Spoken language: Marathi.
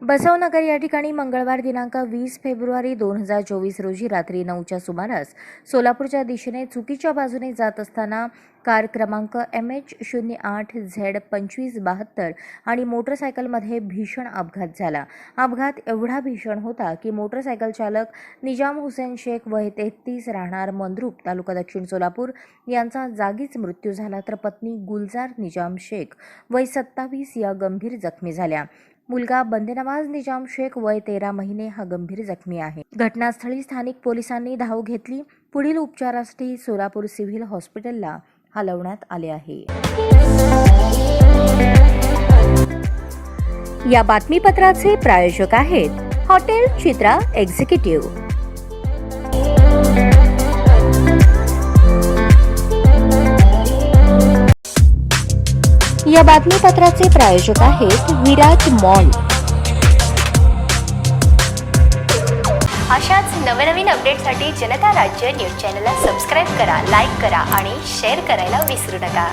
बसवनगर या ठिकाणी मंगळवार दिनांक 20 फेब्रुवारी 2024 रोजी रात्री 9च्या सुमारास सोलापूरच्या दिशेने चुकीच्या बाजूने जात असताना कार क्रमांक MH08Z2572 आणि मोटरसायकलमध्ये भीषण अपघात झाला. अपघात एवढा भीषण होता की मोटरसायकल चालक निजाम हुसेन शेख वय 33 राहणार मंद्रुप तालुका दक्षिण सोलापूर यांचा जागीच मृत्यू झाला, तर पत्नी गुलजार निजाम शेख वय 27 या गंभीर जखमी झाल्या. मुलगा बंदेनवाज निजाम शेख वय 13 महिने हा गंभीर जखमी आहे. घटनास्थळी स्थानिक पोलिसांनी धाव घेतली. पुढील उपचारासाठी सोलापूर सिव्हिल हॉस्पिटलला हलवण्यात आले आहे. या बातमीपत्राचे प्रायोजक आहेत हॉटेल चित्रा एक्झिक्युटिव्ह. या बातमीपत्राचे प्रायोजक आहेत विराज मॉल. अशाच नवनवीन अपडेटसाठी जनता राज्य न्यूज चॅनलला सबस्क्राईब करा, लाईक करा आणि शेअर करायला विसरू नका.